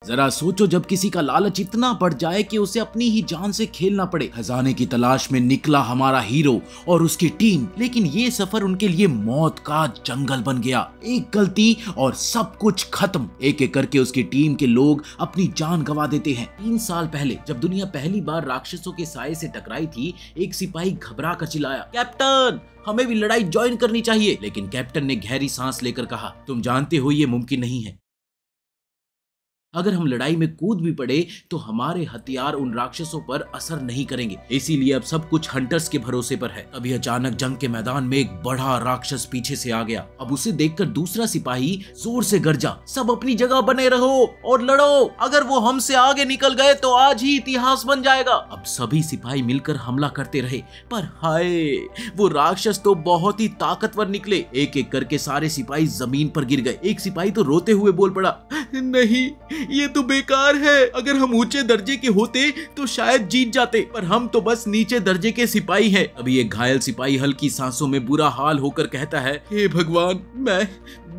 जरा सोचो, जब किसी का लालच इतना बढ़ जाए कि उसे अपनी ही जान से खेलना पड़े। खजाने की तलाश में निकला हमारा हीरो और उसकी टीम, लेकिन ये सफर उनके लिए मौत का जंगल बन गया। एक गलती और सब कुछ खत्म। एक एक करके उसकी टीम के लोग अपनी जान गंवा देते हैं। 3 साल पहले जब दुनिया पहली बार राक्षसों के साए से टकराई थी, एक सिपाही घबरा कर चिल्लाया, कैप्टन, हमें भी लड़ाई ज्वाइन करनी चाहिए। लेकिन कैप्टन ने गहरी सांस लेकर कहा, तुम जानते हो ये मुमकिन नहीं है। अगर हम लड़ाई में कूद भी पड़े तो हमारे हथियार उन राक्षसों पर असर नहीं करेंगे, इसीलिए अब सब कुछ हंटर्स के भरोसे पर है। तभी अचानक जंग के मैदान में एक बड़ा राक्षस पीछे से आ गया। अब उसे देखकर दूसरा सिपाही जोर से गरजा, सब अपनी जगह बने रहो और लड़ो, अगर वो हमसे आगे निकल गए तो आज ही इतिहास बन जाएगा। अब सभी सिपाही मिलकर हमला करते रहे, पर हाय, वो राक्षस तो बहुत ही ताकतवर निकले। एक एक करके सारे सिपाही जमीन पर गिर गए। एक सिपाही तो रोते हुए बोल पड़ा, नहीं, ये तो बेकार है। अगर हम ऊंचे दर्जे के होते तो शायद जीत जाते, पर हम तो बस नीचे दर्जे के सिपाही हैं। अभी एक घायल सिपाही हल्की सांसों में बुरा हाल होकर कहता है, हे भगवान,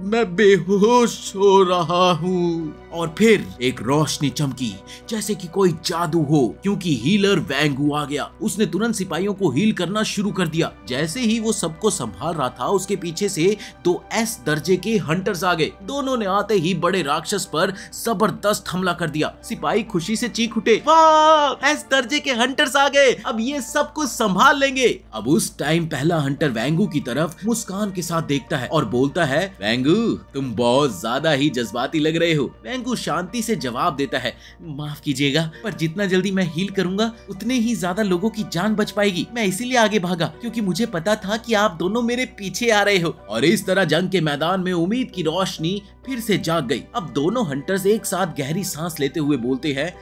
मैं बेहोश हो रहा हूँ। और फिर एक रोशनी चमकी जैसे कि कोई जादू हो, क्योंकि हीलर वैंगू आ गया। उसने तुरंत सिपाहियों को हील करना शुरू कर दिया। जैसे ही वो सबको संभाल रहा था, उसके पीछे से 2 एस दर्जे के हंटर्स आ गए। दोनों ने आते ही बड़े राक्षस पर जबरदस्त हमला कर दिया। सिपाही खुशी से चीख उठे, वाह, एस दर्जे के हंटर्स आ गए, अब ये सब कुछ संभाल लेंगे। अब उस टाइम पहला हंटर वैंगू की तरफ मुस्कान के साथ देखता है और बोलता है, वैंगू, तुम बहुत ज्यादा ही जज्बाती लग रहे हो। वैंगू शांति से जवाब देता है, माफ कीजिएगा, पर जितना जल्दी मैं हील करूंगा उतने ही ज्यादा लोगों की जान बच पाएगी। मैं इसीलिए आगे भागा क्योंकि मुझे पता था कि आप दोनों मेरे पीछे आ रहे हो। और इस तरह जंग के मैदान में उम्मीद की रोशनी फिर से जाग गई। अब दोनों हंटर्स एक साथ गहरी सांस लेते हुए बोलते हैं,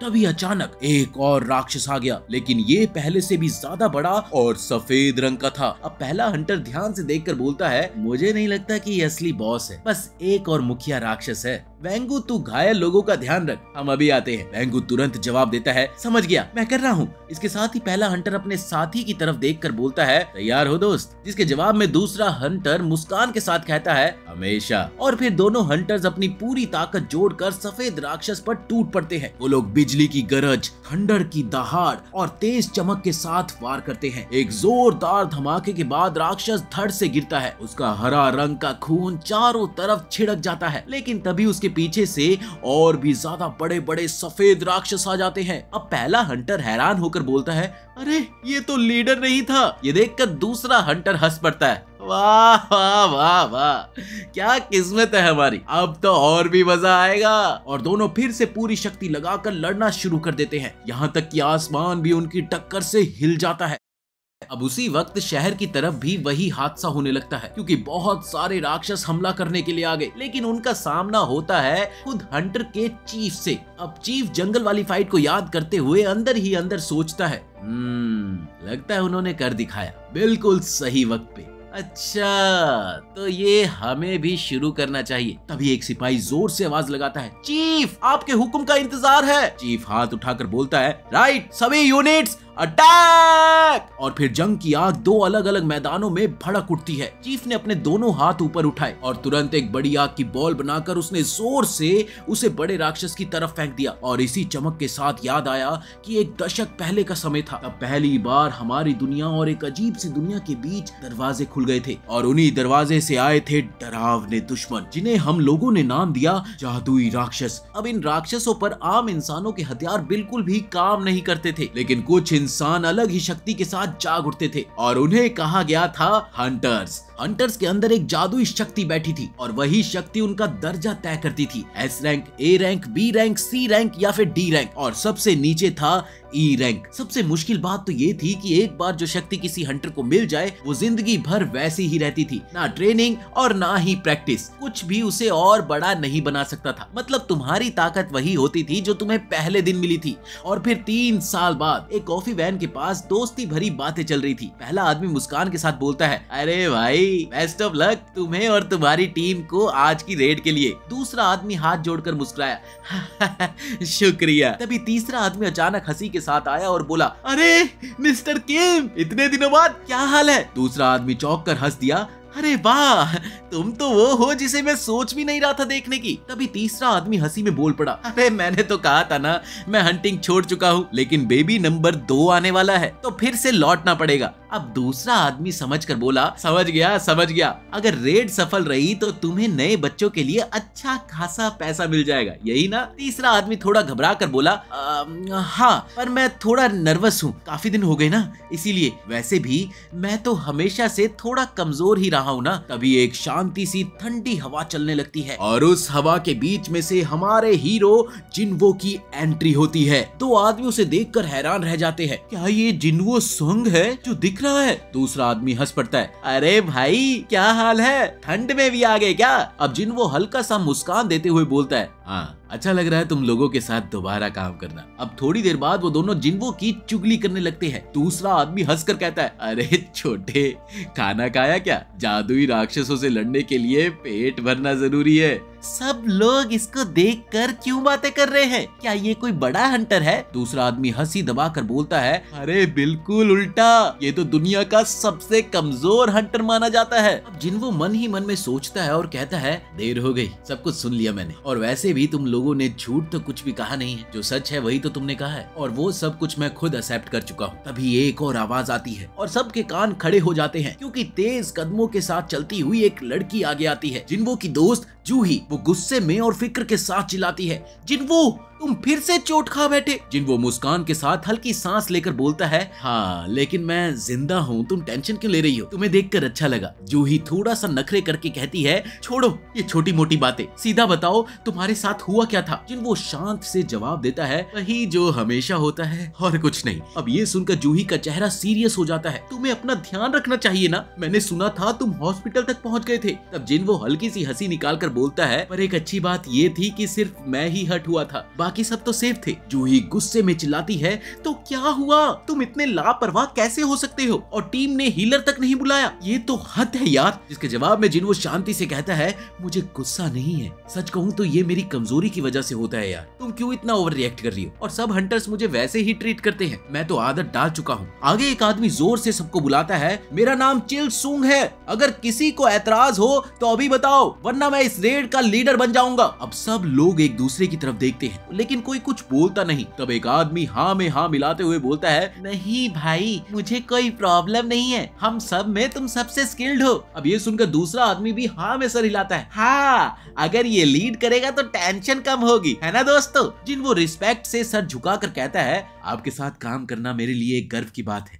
तभी अचानक एक और राक्षस आ गया, लेकिन ये पहले से भी ज्यादा बड़ा और सफेद रंग का था। अब पहला हंटर ध्यान से देखकर बोलता है, मुझे नहीं लगता कि ये असली बॉस है, बस एक और मुखिया राक्षस है। वैंगू, तू घायल लोगों का ध्यान रख, हम अभी आते हैं। वैंगू तुरंत जवाब देता है, समझ गया, मैं कर रहा हूँ। इसके साथ ही पहला हंटर अपने साथी की तरफ देखकर बोलता है, तैयार हो दोस्त? जिसके जवाब में दूसरा हंटर मुस्कान के साथ कहता है, हमेशा। और फिर दोनों हंटर्स अपनी पूरी ताकत जोड़कर सफेद राक्षस पर टूट पड़ते हैं। वो लोग बिजली की गरज, थंडर की दहाड़ और तेज चमक के साथ वार करते हैं। एक जोरदार धमाके के बाद राक्षस धड़ से गिरता है। उसका हरा रंग का खून चारों तरफ छिड़क जाता है, लेकिन तभी उसके पीछे से और भी ज्यादा बड़े बड़े सफेद राक्षस आ जाते हैं। अब पहला हंटर हैरान होकर बोलता है, अरे ये तो लीडर नहीं था। ये देखकर दूसरा हंटर हंस पड़ता है, वाह वाह वाह वाह, क्या किस्मत है हमारी, अब तो और भी मजा आएगा। और दोनों फिर से पूरी शक्ति लगाकर लड़ना शुरू कर देते हैं, यहाँ तक कि आसमान भी उनकी टक्कर से हिल जाता है। अब उसी वक्त शहर की तरफ भी वही हादसा होने लगता है, क्योंकि बहुत सारे राक्षस हमला करने के लिए आ गए, लेकिन उनका सामना होता है खुद हंटर के चीफ से। अब चीफ जंगल वाली फाइट को याद करते हुए अंदर ही अंदर सोचता है, लगता है उन्होंने कर दिखाया, बिल्कुल सही वक्त पे। अच्छा, तो ये हमें भी शुरू करना चाहिए। तभी एक सिपाही जोर से आवाज लगाता है, चीफ, आपके हुक्म का इंतजार है। चीफ हाथ उठाकर बोलता है, राइट, सभी यूनिट्स अटैक। और फिर जंग की आग 2 अलग अलग मैदानों में भड़क उठती है। चीफ ने अपने दोनों हाथ ऊपर उठाए और तुरंत एक बड़ी आग की बॉल बनाकर उसने जोर से उसे बड़े राक्षस की तरफ फेंक दिया। और इसी चमक के साथ याद आया कि 1 दशक पहले का समय था, तब पहली बार हमारी दुनिया और एक अजीब सी दुनिया के बीच दरवाजे खुल गए थे, और उन्हीं दरवाजे से आए थे डरावने दुश्मन, जिन्हें हम लोगों ने नाम दिया जादुई राक्षस। अब इन राक्षसों पर आम इंसानों के हथियार बिल्कुल भी काम नहीं करते थे, लेकिन कुछ इंसान अलग ही शक्ति के साथ जाग उठते थे, और उन्हें कहा गया था हंटर्स। हंटर्स के अंदर एक जादुई शक्ति बैठी थी, और वही शक्ति उनका दर्जा तय करती थी, S rank, A rank, B rank, C rank या फिर डी रैंक, और सबसे नीचे था ई रैंक। सबसे मुश्किल बात तो ये थी कि एक बार जो शक्ति किसी हंटर को मिल जाए, वो जिंदगी भर वैसी ही रहती थी, ना ट्रेनिंग और ना ही प्रैक्टिस, कुछ भी उसे और बड़ा नहीं बना सकता था। मतलब तुम्हारी ताकत वही होती थी जो तुम्हें पहले दिन मिली थी। और फिर 3 साल बाद एक कॉफी वैन के पास दोस्ती भरी बातें चल रही थी। पहला आदमी मुस्कान के साथ बोलता है, अरे भाई, बेस्ट ऑफ लक तुम्हें और तुम्हारी टीम को आज की रेड के लिए। दूसरा आदमी हाथ जोड़कर मुस्कुराया, शुक्रिया। तभी तीसरा आदमी अचानक हंसी के साथ आया और बोला, अरे मिस्टर किम, इतने दिनों बाद क्या हाल है? दूसरा आदमी चौंक कर हंस दिया, अरे वाह, तुम तो वो हो जिसे मैं सोच भी नहीं रहा था देखने की। तभी तीसरा आदमी हंसी में बोल पड़ा, अरे मैंने तो कहा था ना, मैं हंटिंग छोड़ चुका हूँ, लेकिन बेबी नंबर 2 आने वाला है तो फिर से लौटना पड़ेगा। अब दूसरा आदमी समझकर बोला, समझ गया, अगर रेड सफल रही तो तुम्हें नए बच्चों के लिए अच्छा खासा पैसा मिल जाएगा, यही ना? तीसरा आदमी थोड़ा घबरा कर बोला, हाँ, पर मैं थोड़ा नर्वस हूँ, काफी दिन हो गए ना, इसीलिए। वैसे भी मैं तो हमेशा से थोड़ा कमजोर ही रहा हूँ ना। तभी एक शांति सी ठंडी हवा चलने लगती है और उस हवा के बीच में से हमारे हीरो जिन्वो की एंट्री होती है। 2 आदमी उसे देखकर हैरान रह जाते हैं, क्या ये जिन्वो संग है जो दिख रहा है? दूसरा आदमी हंस पड़ता है, अरे भाई क्या हाल है, ठंड में भी आ गए क्या? अब जिन्वो हल्का सा मुस्कान देते हुए बोलता है, हाँ, अच्छा लग रहा है तुम लोगों के साथ दोबारा काम करना। अब थोड़ी देर बाद वो दोनों जिन्वो की चुगली करने लगते हैं। दूसरा आदमी हंसकर कहता है, अरे छोटे, खाना खाया क्या? जादुई राक्षसों से लड़ने के लिए पेट भरना जरूरी है। सब लोग इसको देखकर क्यों बातें कर रहे हैं? क्या ये कोई बड़ा हंटर है? दूसरा आदमी हंसी दबाकर बोलता है, अरे बिल्कुल उल्टा, ये तो दुनिया का सबसे कमजोर हंटर माना जाता है। अब जिन्वो मन ही मन में सोचता है और कहता है, देर हो गई, सब कुछ सुन लिया मैंने, और वैसे भी तुम लोगों ने झूठ तो कुछ भी कहा नहीं है, जो सच है वही तो तुमने कहा है, और वो सब कुछ मैं खुद एक्सेप्ट कर चुका हूँ। तभी एक और आवाज आती है और सबके कान खड़े हो जाते हैं, क्योंकि तेज कदमों के साथ चलती हुई एक लड़की आगे आती है, जिन्वो की दोस्त जूही। वो गुस्से में और फिक्र के साथ चिल्लाती है, जिन्वो तुम फिर से चोट खा बैठे। जिन्वो मुस्कान के साथ हल्की सांस लेकर बोलता है, हाँ, लेकिन मैं जिंदा हूँ, तुम टेंशन क्यों ले रही हो? तुम्हें देखकर अच्छा लगा। जूही थोड़ा सा नखरे करके कहती है, छोड़ो ये छोटी मोटी बातें, सीधा बताओ तुम्हारे साथ हुआ क्या था? जिन्वो शांत से जवाब देता है, वही जो हमेशा होता है, और कुछ नहीं। अब ये सुनकर जूही का चेहरा सीरियस हो जाता है, तुम्हें अपना ध्यान रखना चाहिए ना, मैंने सुना था तुम हॉस्पिटल तक पहुँच गए थे। तब जिन्वो हल्की सी हंसी निकाल कर बोलता है, पर एक अच्छी बात ये थी कि सिर्फ मैं ही हर्ट हुआ था, बाकी सब तो सेफ थे। जूही गुस्से में चिल्लाती है, तो क्या हुआ? तुम इतने लापरवाह कैसे हो सकते हो? और टीम ने हीलर तक नहीं बुलाया, ये तो हद है यार। जिसके जवाब में जिन्वो शांति से कहता है, मुझे गुस्सा नहीं है, सच कहूँ तो ये मेरी कमजोरी की वजह से होता है यार, तुम क्यों इतना ओवर रिएक्ट कर रही हो? और सब हंटर्स मुझे वैसे ही ट्रीट करते हैं, मैं तो आदत डाल चुका हूँ। आगे एक आदमी जोर से सबको बुलाता है, मेरा नाम चिल सूंग है, अगर किसी को एतराज हो तो अभी बताओ, वरना मैं इस रेड का लीडर बन जाऊंगा। अब सब लोग एक दूसरे की तरफ देखते हैं, लेकिन कोई कुछ बोलता नहीं। तब एक आदमी हाँ में हाँ मिलाते हुए बोलता है, नहीं भाई, मुझे कोई प्रॉब्लम नहीं है, हम सब में तुम सबसे स्किल्ड हो। अब ये सुनकर दूसरा आदमी भी हाँ में सर हिलाता है, हाँ, अगर ये लीड करेगा तो टेंशन कम होगी, है ना दोस्तों? जिन्वो रिस्पेक्ट से सर झुकाकर कहता है, आपके साथ काम करना मेरे लिए एक गर्व की बात है।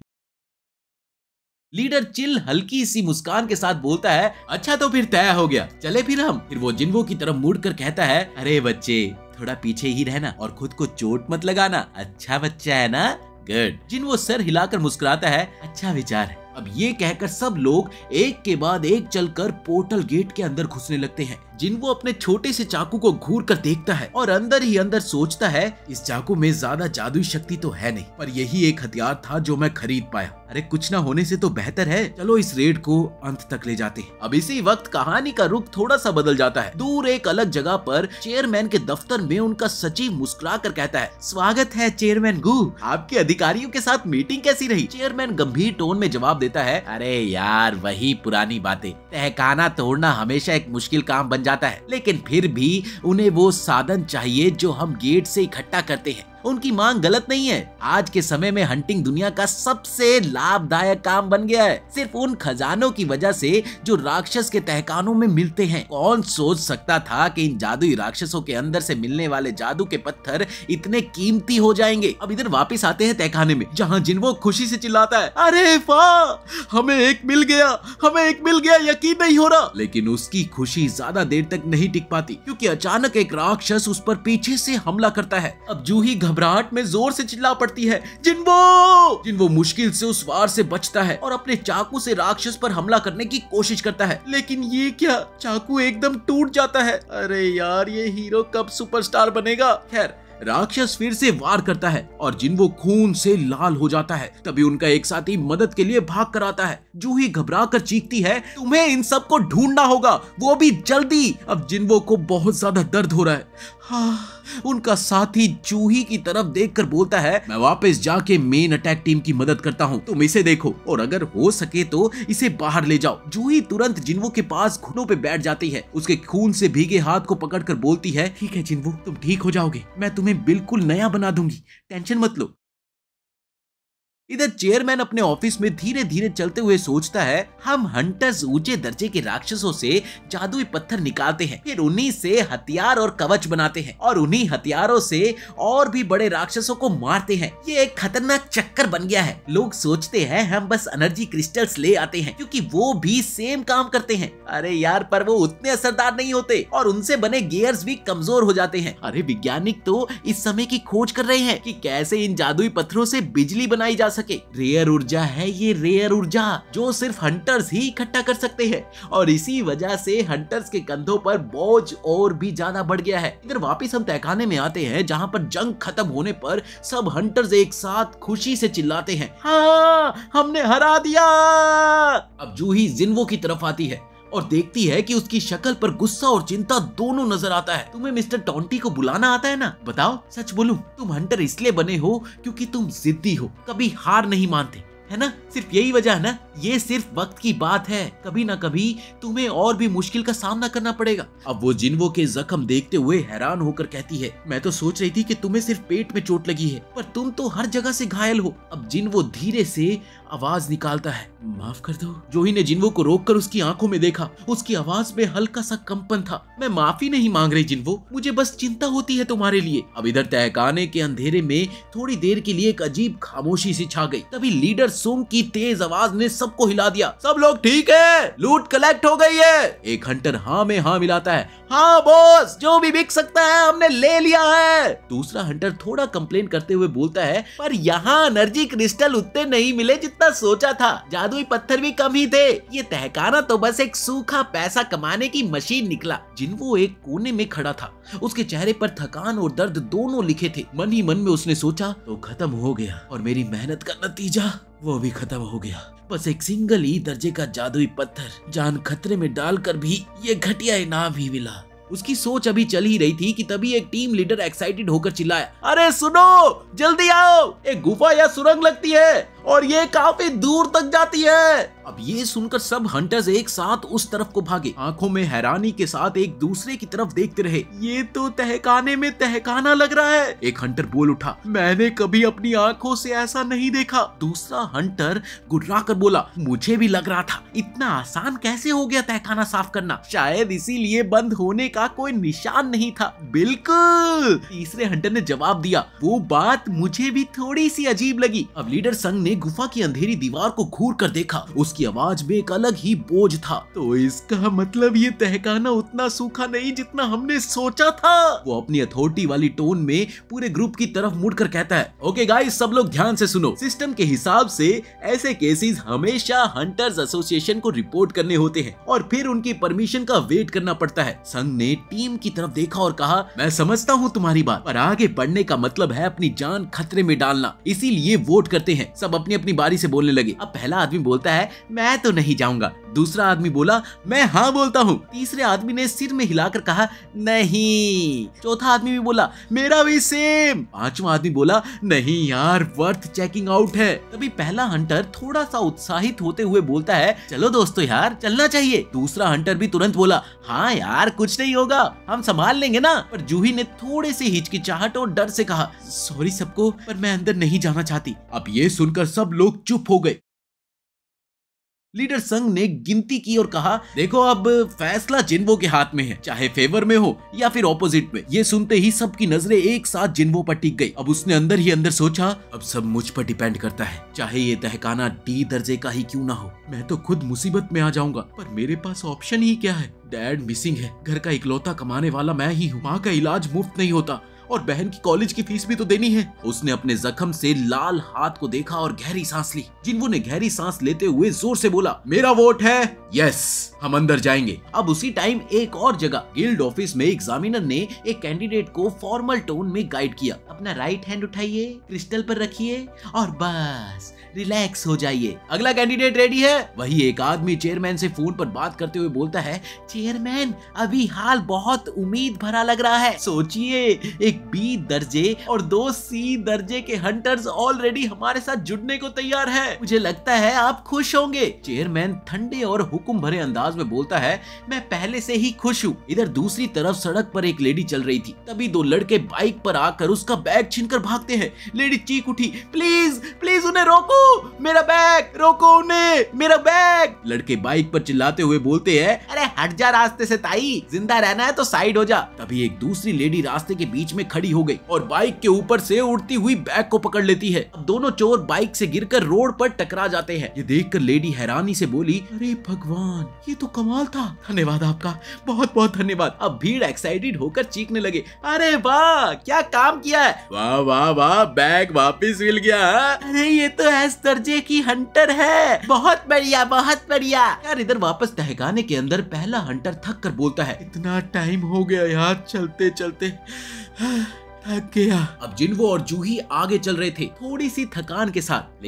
लीडर चिल हल्की सी मुस्कान के साथ बोलता है, अच्छा तो फिर तय हो गया, चले फिर हम। फिर वो जिन्वो की तरफ मुड़कर कहता है, अरे बच्चे, थोड़ा पीछे ही रहना और खुद को चोट मत लगाना, अच्छा बच्चा है ना? गुड। जिन्वो सर हिलाकर मुस्कुराता है, अच्छा विचार है। अब ये कहकर सब लोग एक के बाद एक चलकर पोर्टल गेट के अंदर घुसने लगते हैं। जिन्वो अपने छोटे से चाकू को घूर कर देखता है और अंदर ही अंदर सोचता है, इस चाकू में ज्यादा जादुई शक्ति तो है नहीं, पर यही एक हथियार था जो मैं खरीद पाया। अरे कुछ ना होने से तो बेहतर है, चलो इस रेड को अंत तक ले जाते हैं। अब इसी वक्त कहानी का रुख थोड़ा सा बदल जाता है। दूर एक अलग जगह पर चेयरमैन के दफ्तर में उनका सचिव मुस्कुरा कर कहता है, स्वागत है चेयरमैन गू, आपके अधिकारियों के साथ मीटिंग कैसी रही? चेयरमैन गंभीर टोन में जवाब देता है, अरे यार वही पुरानी बातें, तहखाना तोड़ना हमेशा एक मुश्किल काम बन जाता है, लेकिन फिर भी उन्हें वो साधन चाहिए जो हम गेट से इकट्ठा करते हैं। उनकी मांग गलत नहीं है, आज के समय में हंटिंग दुनिया का सबसे लाभदायक काम बन गया है, सिर्फ उन खजानों की वजह से जो राक्षस के तहखानों में मिलते हैं। कौन सोच सकता था कि इन जादुई राक्षसों के अंदर से मिलने वाले जादू के पत्थर इतने कीमती हो जाएंगे। अब इधर वापस आते हैं तहखाने में, जहाँ जिन्वो खुशी से चिल्लाता है, अरे वाह, हमें एक मिल गया, हमें एक मिल गया, यकीन नहीं हो रहा। लेकिन उसकी खुशी ज्यादा देर तक नहीं टिक पाती, क्योंकि अचानक एक राक्षस उस पर पीछे से हमला करता है। अब जूही घबराहट में जोर से चिल्ला पड़ती है, जिन्वो! जिन्वो मुश्किल से उस वार से बचता है और अपने चाकू से राक्षस पर हमला करने की कोशिश करता है, लेकिन ये क्या, चाकू एकदम टूट जाता है। अरे यार, ये हीरो कब सुपरस्टार बनेगा? खैर, राक्षस फिर से वार करता है और जिन्वो खून से लाल हो जाता है। तभी उनका एक साथी मदद के लिए भाग कर आता है। जूही घबरा कर चीखती है, तुम्हें इन सबको ढूंढना होगा, वो भी जल्दी। अब जिन्वो को बहुत ज्यादा दर्द हो रहा है। उनका साथी जूही की तरफ देखकर बोलता है, मैं वापस जाके मेन अटैक टीम की मदद करता हूँ, तुम इसे देखो और अगर हो सके तो इसे बाहर ले जाओ। जूही तुरंत जिन्वो के पास घुटनों पे बैठ जाती है, उसके खून से भीगे हाथ को पकड़कर बोलती है, ठीक है जिन्वो, तुम ठीक हो जाओगे, मैं तुम्हें बिल्कुल नया बना दूंगी, टेंशन मत लो। इधर चेयरमैन अपने ऑफिस में धीरे धीरे चलते हुए सोचता है, हम हंटर्स ऊंचे दर्जे के राक्षसों से जादुई पत्थर निकालते हैं, फिर उन्हीं से हथियार और कवच बनाते हैं और उन्हीं हथियारों से और भी बड़े राक्षसों को मारते हैं। ये एक खतरनाक चक्कर बन गया है। लोग सोचते हैं हम बस एनर्जी क्रिस्टल्स ले आते हैं क्योंकि वो भी सेम काम करते हैं। अरे यार, पर वो उतने असरदार नहीं होते और उनसे बने गियर्स भी कमजोर हो जाते हैं। अरे वैज्ञानिक तो इस समय की खोज कर रहे हैं कि कैसे इन जादुई पत्थरों से बिजली बनाई जा सके। रेयर ऊर्जा है ये, रेयर ऊर्जा जो सिर्फ हंटर्स ही इकट्ठा कर सकते हैं और इसी वजह से हंटर्स के कंधों पर बोझ और भी ज्यादा बढ़ गया है। इधर वापस हम तहखाने में आते हैं जहां पर जंग खत्म होने पर सब हंटर्स एक साथ खुशी से चिल्लाते हैं, हाँ हमने हरा दिया। अब जूही जिन्वो की तरफ आती है और देखती है कि उसकी शक्ल पर गुस्सा और चिंता दोनों नजर आता है। तुम्हें मिस्टर टॉन्टी को बुलाना आता है ना? बताओ, सच बोलूं, तुम हंटर इसलिए बने हो क्योंकि तुम जिद्दी हो, कभी हार नहीं मानते, है ना? सिर्फ यही वजह है ना? ये सिर्फ वक्त की बात है, कभी ना कभी तुम्हें और भी मुश्किल का सामना करना पड़ेगा। अब वो जिन्वो के जख्म देखते हुए हैरान होकर कहती है, मैं तो सोच रही थी कि तुम्हें सिर्फ पेट में चोट लगी है, पर तुम तो हर जगह से घायल हो। अब जिन्वो धीरे से आवाज निकालता है, माफ कर दो। जूही ने जिन्वो को रोककर उसकी आंखों में देखा, उसकी आवाज में हल्का सा कंपन था। मैं माफी नहीं मांग रही जिन्वो, मुझे बस चिंता होती है तुम्हारे लिए। अब इधर तहखाने के अंधेरे में थोड़ी देर के लिए एक अजीब खामोशी सी छा गई। तभी लीडर सुंग की तेज आवाज ने सबको हिला दिया, सब लोग ठीक है, लूट कलेक्ट हो गई है। एक हंटर हाँ में हाँ मिलाता है, हाँ बॉस, जो भी बिक सकता है हमने ले लिया है। दूसरा हंटर थोड़ा कंप्लेन करते हुए बोलता है, पर यहाँ एनर्जी क्रिस्टल उतने नहीं मिले जितना सोचा था, जादुई पत्थर भी कम ही थे, ये तहखाना तो बस एक सूखा पैसा कमाने की मशीन निकला। जिन्वो एक कोने में खड़ा था, उसके चेहरे पर थकान और दर्द दोनों लिखे थे। मन ही मन में उसने सोचा, तो खत्म हो गया और मेरी मेहनत का नतीजा वो भी खत्म हो गया। बस एक सिंगल ही दर्जे का जादुई पत्थर, जान खतरे में डालकर भी ये घटिया इनाम ही मिला। उसकी सोच अभी चल ही रही थी कि तभी एक टीम लीडर एक्साइटेड होकर चिल्लाया, अरे सुनो, जल्दी आओ, एक गुफा या सुरंग लगती है और ये काफी दूर तक जाती है। अब ये सुनकर सब हंटर्स एक साथ उस तरफ को भागे, आंखों में हैरानी के साथ एक दूसरे की तरफ देखते रहे। ये तो तहखाने में तहखाना लग रहा है। एक हंटर बोल उठा, मैंने कभी अपनी आंखों से ऐसा नहीं देखा। दूसरा हंटर गुर्रा कर बोला, मुझे भी लग रहा था, इतना आसान कैसे हो गया तहखाना साफ करना, शायद इसीलिए बंद होने का कोई निशान नहीं था। बिल्कुल, तीसरे हंटर ने जवाब दिया, वो बात मुझे भी थोड़ी सी अजीब लगी। अब लीडर संग ने गुफा की अंधेरी दीवार को घूर कर देखा, उसकी आवाज में एक अलग ही बोझ था। तो इसका मतलब ये तहखाना उतना सूखा नहीं जितना हमने सोचा था। वो अपनी अथॉरिटी वाली टोन में पूरे ग्रुप की तरफ मुड़कर कहता है, ओके गाइस, सब लोग ध्यान से सुनो। सिस्टम के हिसाब से ऐसे केसेस हमेशा हंटर्स एसोसिएशन को रिपोर्ट करने होते हैं और फिर उनकी परमिशन का वेट करना पड़ता है। संघ ने टीम की तरफ देखा और कहा, मैं समझता हूँ तुम्हारी बात, पर आगे बढ़ने का मतलब है अपनी जान खतरे में डालना, इसीलिए वोट करते हैं। सब अपनी अपनी बारी से बोलने लगे। अब पहला आदमी बोलता है, मैं तो नहीं जाऊंगा। दूसरा आदमी बोला, मैं हाँ बोलता हूँ। तीसरे आदमी ने सिर में हिलाकर कहा, नहीं। चौथा आदमी भी बोला, मेरा भी सेम। पांचवा आदमी बोला, नहीं यार, वर्थ चेकिंग आउट है। तभी पहला हंटर थोड़ा सा उत्साहित होते हुए बोलता है, चलो दोस्तों यार, चलना चाहिए। दूसरा हंटर भी तुरंत बोला, हाँ यार, कुछ नहीं होगा, हम संभाल लेंगे ना। पर जूही ने थोड़े से हिचकिचाहट और डर से कहा, सॉरी सबको, पर मैं अंदर नहीं जाना चाहती। अब ये सुनकर सब लोग चुप हो गए। लीडर संघ ने गिनती की और कहा, देखो अब फैसला जिन्वो के हाथ में है, चाहे फेवर में हो या फिर ऑपोजिट में। ये सुनते ही सबकी नजरें एक साथ जिन्वो पर टिक गई। अब उसने अंदर ही अंदर सोचा, अब सब मुझ पर डिपेंड करता है, चाहे ये तहखाना डी दर्जे का ही क्यों ना हो। मैं तो खुद मुसीबत में आ जाऊंगा, पर मेरे पास ऑप्शन ही क्या है। डैड मिसिंग है, घर का इकलौता कमाने वाला मैं ही हूँ, माँ का इलाज मुफ्त नहीं होता और बहन की कॉलेज की फीस भी तो देनी है। उसने अपने जख्म से लाल हाथ को देखा और गहरी सांस ली। जिन्वो ने गहरी सांस लेते हुए जोर से बोला, मेरा वोट है यस, हम अंदर जाएंगे। अब उसी टाइम एक और जगह गिल्ड ऑफिस में एग्जामिनर ने एक कैंडिडेट को फॉर्मल टोन में गाइड किया। अपना राइट हैंड उठाइए, क्रिस्टल पर रखिए और बस रिलैक्स हो जाइए। अगला कैंडिडेट रेडी है? वही एक आदमी चेयरमैन से फोन पर बात करते हुए बोलता है, चेयरमैन अभी हाल बहुत उम्मीद भरा लग रहा है। सोचिए, एक बी दर्जे और 2 सी दर्जे के हंटर्स ऑलरेडी हमारे साथ जुड़ने को तैयार है। मुझे लगता है आप खुश होंगे। चेयरमैन ठंडे और हुक्म भरे अंदाज में बोलता है, मैं पहले से ही खुश हूँ। इधर दूसरी तरफ सड़क पर एक लेडी चल रही थी। तभी 2 लड़के बाइक पर आकर उसका बैग छीनकर भागते हैं। लेडी चीख उठी, प्लीज प्लीज उन्हें रोको, मेरा बैग रोको, उन्हें मेरा बैग। लड़के बाइक पर चिल्लाते हुए बोलते हैं, अरे हट जा रास्ते से ताई, जिंदा रहना है तो साइड हो जा। तभी एक दूसरी लेडी रास्ते के बीच में खड़ी हो गई और बाइक के ऊपर से उड़ती हुई बैग को पकड़ लेती है। अब दोनों चोर बाइक से गिरकर रोड पर टकरा जाते हैं। ये देखकर लेडी हैरानी से बोली, अरे भगवान, ये तो कमाल था, धन्यवाद आपका, बहुत बहुत धन्यवाद। अब भीड़ एक्साइटेड होकर चीखने लगे, अरे वाह क्या काम किया है, वाह वाह वाह, बैग वापस मिल गया। अरे ये तो एस दर्जे की हंटर है, बहुत बढ़िया बहुत बढ़िया। यार इधर वापस तहखाने के अंदर पहला हंटर थक कर बोलता है, इतना टाइम हो गया यार, चलते चलते थक गया। अब जिन्वो और जूही आगे चल रहे थे, थोड़ी सी थकान के साथ,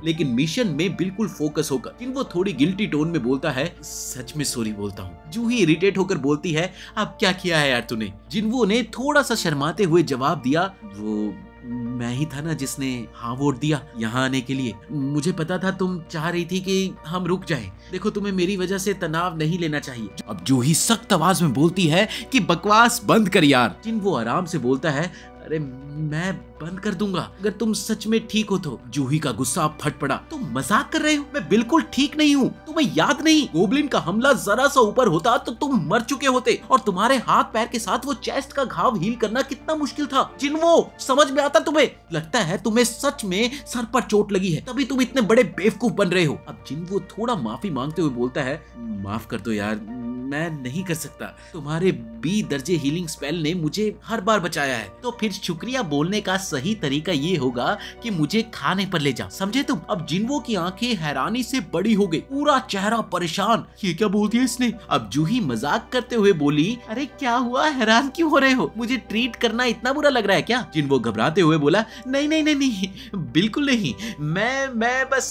लेकिन मिशन में बिल्कुल फोकस होकर। जिन्वो थोड़ी गिल्टी टोन में बोलता है, सच में सॉरी बोलता हूँ। जूही इरिटेट होकर बोलती है, अब क्या किया है यार तूने? जिन्वो ने थोड़ा सा शर्माते हुए जवाब दिया, वो मैं ही था ना जिसने हाँ वोट दिया यहाँ आने के लिए। मुझे पता था तुम चाह रही थी कि हम रुक जाएं। देखो तुम्हें मेरी वजह से तनाव नहीं लेना चाहिए। अब जूही सख्त आवाज में बोलती है कि बकवास बंद कर यार। जिन्वो आराम से बोलता है, अरे मैं बंद कर दूंगा अगर तुम सच में ठीक हो तो। जूही का गुस्सा फट पड़ा, तुम मजाक कर रहे हो? मैं बिल्कुल ठीक नहीं हूँ। तुम्हें याद नहीं, गोब्लिन का हमला जरा सा ऊपर होता तो तुम मर चुके होते, और तुम्हारे हाथ पैर के साथ वो चेस्ट का घाव हील करना कितना मुश्किल था। जिन्वो, समझ में आता तुम्हें? लगता है तुम्हें सच में सर पर चोट लगी है, तभी तुम इतने बड़े बेवकूफ बन रहे हो। अब जिन्वो थोड़ा माफी मांगते हुए बोलता है, माफ कर दो यार, मैं नहीं कर सकता। तुम्हारे बी दर्जे हीलिंग स्पेल ने मुझे हर बार बचाया है। तो फिर शुक्रिया बोलने का सही तरीका ये होगा कि मुझे खाने पर ले जाओ, समझे तुम? अब जिन्वो की आंखें हैरानी से बड़ी हो गई, पूरा चेहरा परेशान। ये क्या बोल दिया इसने? अब जूही मजाक करते हुए बोली, अरे क्या हुआ, हैरान क्यों हो रहे हो? मुझे ट्रीट करना इतना बुरा लग रहा है क्या? जिन्वो घबराते हुए बोला, नहीं नहीं नहीं नहीं, बिल्कुल नहीं, मैं बस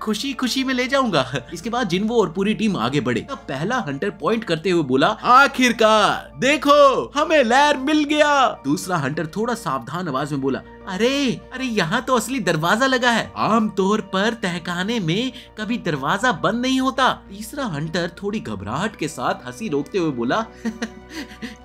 खुशी खुशी में ले जाऊंगा। इसके बाद जिन्वो और पूरी टीम आगे बढ़े। तब पहला हंटर पॉइंट करते हुए बोला, आखिरकार देखो हमें लैर मिल गया। दूसरा हंटर थोड़ा सावधान आवाज में बोला, अरे यहाँ तो असली दरवाजा लगा है, आमतौर पर तहखाने में कभी दरवाजा बंद नहीं होता। तीसरा हंटर थोड़ी घबराहट के साथ हंसी रोकते हुए बोला,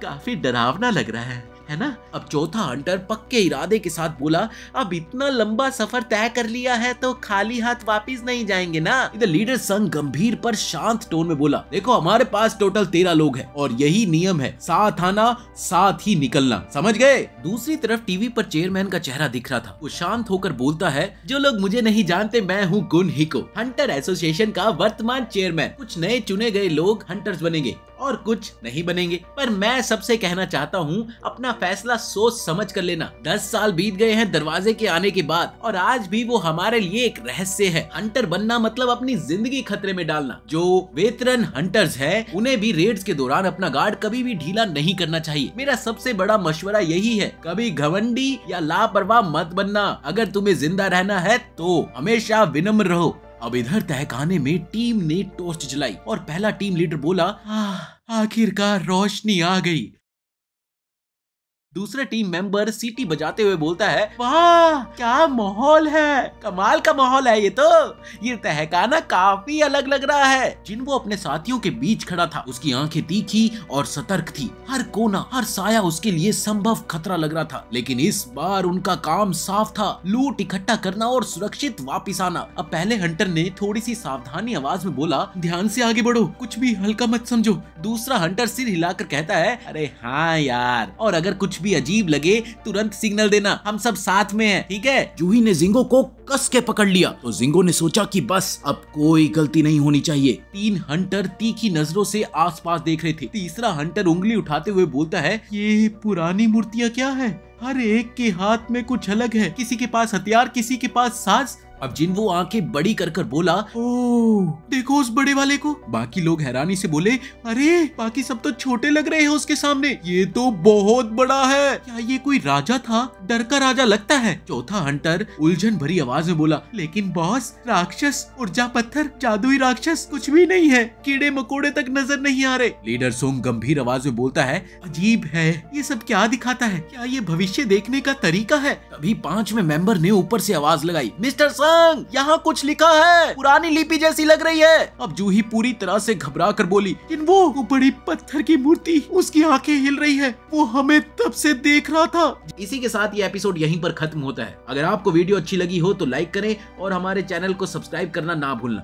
काफी डरावना लग रहा है ना? अब चौथा हंटर पक्के इरादे के साथ बोला, अब इतना लंबा सफर तय कर लिया है तो खाली हाथ वापिस नहीं जाएंगे ना। इधर लीडर संग गंभीर पर शांत टोन में बोला, देखो हमारे पास टोटल 13 लोग हैं और यही नियम है, साथ आना साथ ही निकलना, समझ गए? दूसरी तरफ टीवी पर चेयरमैन का चेहरा दिख रहा था। वो शांत होकर बोलता है, जो लोग मुझे नहीं जानते, मैं हूँ गुन हिको, हंटर एसोसिएशन का वर्तमान चेयरमैन। कुछ नए चुने गए लोग हंटर्स बनेंगे और कुछ नहीं बनेंगे, पर मैं सबसे कहना चाहता हूँ, अपना फैसला सोच समझ कर लेना। 10 साल बीत गए हैं दरवाजे के आने के बाद और आज भी वो हमारे लिए एक रहस्य है। हंटर बनना मतलब अपनी जिंदगी खतरे में डालना। जो वेतरन हंटर्स हैं, उन्हें भी रेड्स के दौरान अपना गार्ड कभी भी ढीला नहीं करना चाहिए। मेरा सबसे बड़ा मशवरा यही है, कभी घमंडी या लापरवाह मत बनना। अगर तुम्हें जिंदा रहना है तो हमेशा विनम्र रहो। अब इधर तहखाने में टीम ने टॉर्च जलाई और पहला टीम लीडर बोला, आखिरकार रोशनी आ गई। दूसरा टीम मेंबर सीटी बजाते हुए बोलता है, वाह क्या माहौल है, कमाल का माहौल है ये तहखाना काफी अलग लग रहा है। जिन्वो अपने साथियों के बीच खड़ा था, उसकी आंखें तीखी और सतर्क थी। हर कोना, हर साया उसके लिए संभव खतरा लग रहा था, लेकिन इस बार उनका काम साफ था, लूट इकट्ठा करना और सुरक्षित वापिस आना। अब पहले हंटर ने थोड़ी सी सावधानी आवाज में बोला, ध्यान से आगे बढ़ो, कुछ भी हल्का मत समझो। दूसरा हंटर सिर हिलाकर कहता है, अरे हाँ यार, और अगर कुछ भी अजीब लगे तुरंत सिग्नल देना, हम सब साथ में हैं, ठीक है। जूही ने जिंगो को कस के पकड़ लिया तो जिंगो ने सोचा कि बस अब कोई गलती नहीं होनी चाहिए। 3 हंटर तीखी नजरों से आसपास देख रहे थे। तीसरा हंटर उंगली उठाते हुए बोलता है, ये पुरानी मूर्तियां क्या है? हर एक के हाथ में कुछ अलग है, किसी के पास हथियार, किसी के पास साज। अब जिन्वो आंखें बड़ी कर कर बोला, ओह देखो उस बड़े वाले को। बाकी लोग हैरानी से बोले, अरे बाकी सब तो छोटे लग रहे हैं उसके सामने, ये तो बहुत बड़ा है, क्या ये कोई राजा था? डर का राजा लगता है। चौथा हंटर उलझन भरी आवाज में बोला, लेकिन बॉस राक्षस, ऊर्जा पत्थर, जादुई राक्षस कुछ भी नहीं है, कीड़े मकोड़े तक नजर नहीं आ रहे। लीडर सोंग गंभीर आवाज में बोलता है, अजीब है, ये सब क्या दिखाता है? क्या ये भविष्य देखने का तरीका है? तभी 5वें मेंबर ने ऊपर से आवाज लगाई, मिस्टर यहाँ कुछ लिखा है, पुरानी लिपि जैसी लग रही है। अब जूही पूरी तरह से घबरा कर बोली, वो बड़ी पत्थर की मूर्ति, उसकी आंखें हिल रही है, वो हमें तब से देख रहा था। इसी के साथ ये एपिसोड यहीं पर खत्म होता है। अगर आपको वीडियो अच्छी लगी हो तो लाइक करें और हमारे चैनल को सब्सक्राइब करना ना भूलना।